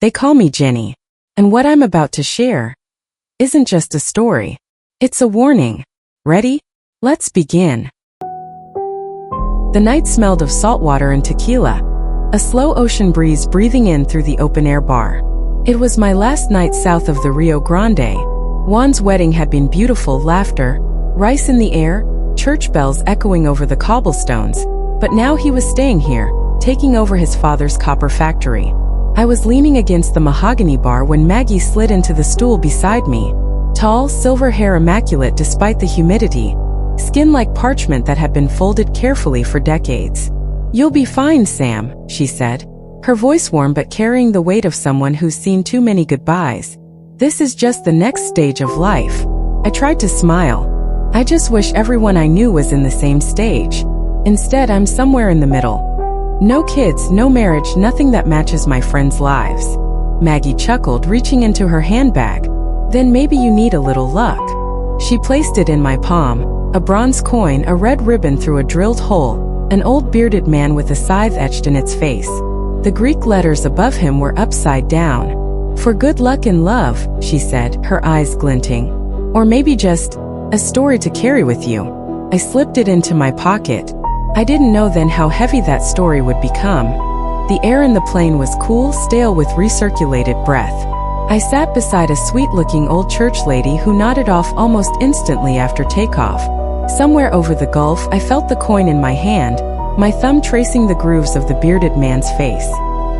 They call me Jenny. And what I'm about to share isn't just a story. It's a warning. Ready? Let's begin. The night smelled of salt water and tequila, a slow ocean breeze breathing in through the open-air bar. It was my last night south of the Rio Grande. Juan's wedding had been beautiful, laughter, rice in the air, church bells echoing over the cobblestones, but now he was staying here, taking over his father's copper factory. I was leaning against the mahogany bar when Maggie slid into the stool beside me. Tall, silver hair immaculate despite the humidity, skin like parchment that had been folded carefully for decades. "You'll be fine, Sam," she said, her voice warm but carrying the weight of someone who's seen too many goodbyes. "This is just the next stage of life." I tried to smile. I just wish everyone I knew was in the same stage. Instead, I'm somewhere in the middle. No kids, no marriage, nothing that matches my friends' lives. Maggie chuckled, reaching into her handbag. "Then maybe you need a little luck." She placed it in my palm, a bronze coin, a red ribbon through a drilled hole, an old bearded man with a scythe etched in its face. The Greek letters above him were upside down. "For good luck in love," she said, her eyes glinting. "Or maybe just a story to carry with you." I slipped it into my pocket. I didn't know then how heavy that story would become. The air in the plane was cool, stale with recirculated breath. I sat beside a sweet-looking old church lady who nodded off almost instantly after takeoff. Somewhere over the gulf, I felt the coin in my hand, my thumb tracing the grooves of the bearded man's face.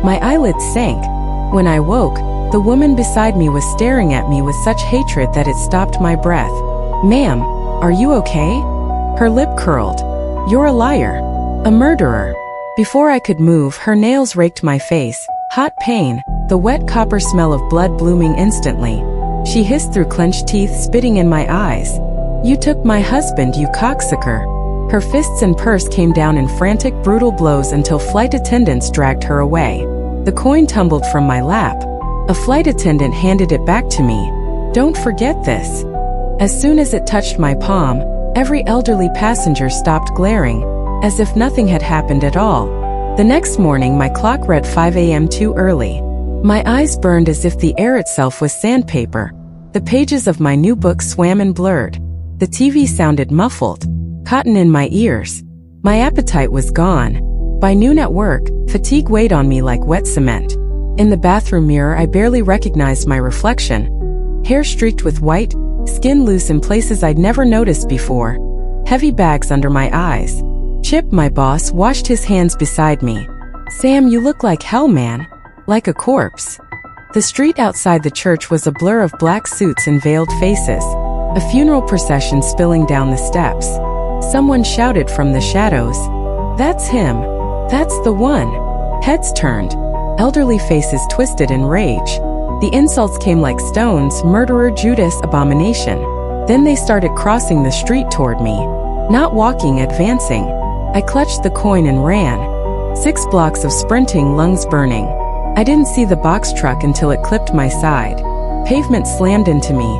My eyelids sank. When I woke, the woman beside me was staring at me with such hatred that it stopped my breath. "Ma'am, are you okay?" Her lip curled. "You're a liar. A murderer." Before I could move, her nails raked my face. Hot pain, the wet copper smell of blood blooming instantly. She hissed through clenched teeth, spitting in my eyes. "You took my husband, you cocksucker." Her fists and purse came down in frantic, brutal blows until flight attendants dragged her away. The coin tumbled from my lap. A flight attendant handed it back to me. "Don't forget this." As soon as it touched my palm, every elderly passenger stopped glaring, as if nothing had happened at all. The next morning, my clock read 5 a.m. too early. My eyes burned as if the air itself was sandpaper. The pages of my new book swam and blurred. The TV sounded muffled, cotton in my ears. My appetite was gone. By noon at work, fatigue weighed on me like wet cement. In the bathroom mirror, I barely recognized my reflection. Hair streaked with white, skin loose in places I'd never noticed before. Heavy bags under my eyes. Chip, my boss, washed his hands beside me. "Sam, you look like hell, man. Like a corpse." The street outside the church was a blur of black suits and veiled faces. A funeral procession spilling down the steps. Someone shouted from the shadows, "That's him. That's the one." Heads turned. Elderly faces twisted in rage. The insults came like stones: murderer, Judas, abomination. Then they started crossing the street toward me. Not walking, advancing. I clutched the coin and ran. 6 blocks of sprinting, lungs burning. I didn't see the box truck until it clipped my side. Pavement slammed into me,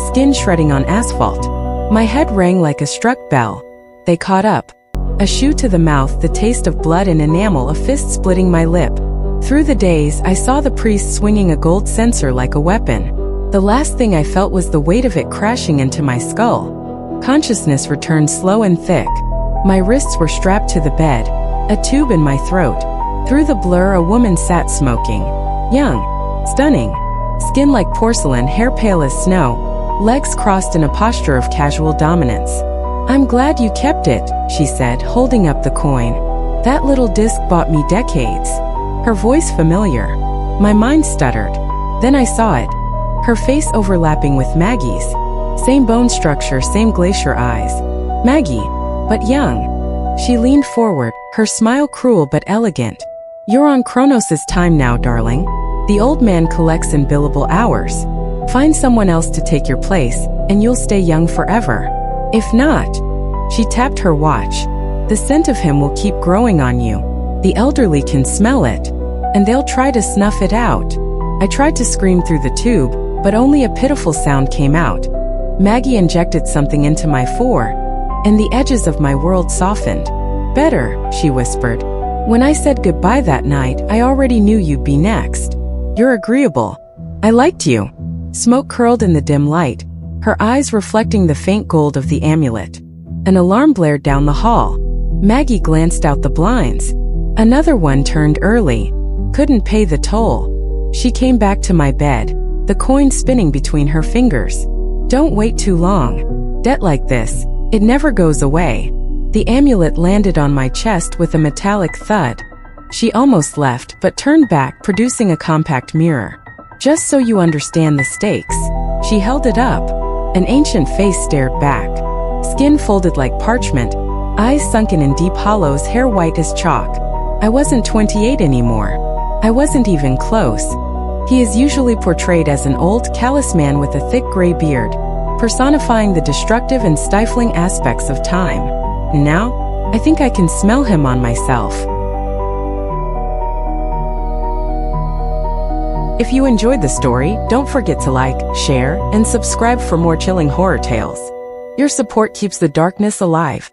skin shredding on asphalt. My head rang like a struck bell. They caught up. A shoe to the mouth, the taste of blood and enamel, a fist splitting my lip. Through the days, I saw the priest swinging a gold censer like a weapon. The last thing I felt was the weight of it crashing into my skull. Consciousness returned slow and thick. My wrists were strapped to the bed, a tube in my throat. Through the blur, a woman sat smoking. Young, stunning, skin like porcelain, hair pale as snow, legs crossed in a posture of casual dominance. "I'm glad you kept it," she said, holding up the coin. "That little disc bought me decades." Her voice familiar. My mind stuttered. Then I saw it. Her face overlapping with Maggie's. Same bone structure, same glacier eyes. Maggie, but young. She leaned forward, her smile cruel but elegant. "You're on Kronos' time now, darling. The old man collects in billable hours. Find someone else to take your place, and you'll stay young forever. If not..." She tapped her watch. "The scent of him will keep growing on you. The elderly can smell it, and they'll try to snuff it out." I tried to scream through the tube, but only a pitiful sound came out. Maggie injected something into my fore, and the edges of my world softened. "Better," she whispered. "When I said goodbye that night, I already knew you'd be next." You're agreeable. I liked you. Smoke curled in the dim light, her eyes reflecting the faint gold of the amulet. An alarm blared down the hall. Maggie glanced out the blinds. Another one turned early. Couldn't pay the toll. She came back to my bed, the coin spinning between her fingers. Don't wait too long. Debt like this, it never goes away. The amulet landed on my chest with a metallic thud. She almost left but turned back, producing a compact mirror. Just so you understand the stakes. She held it up. An ancient face stared back. Skin folded like parchment, eyes sunken in deep hollows, hair white as chalk. I wasn't 28 anymore. I wasn't even close. He is usually portrayed as an old, callous man with a thick gray beard, personifying the destructive and stifling aspects of time. Now, I think I can smell him on myself. If you enjoyed the story, don't forget to like, share, and subscribe for more chilling horror tales. Your support keeps the darkness alive.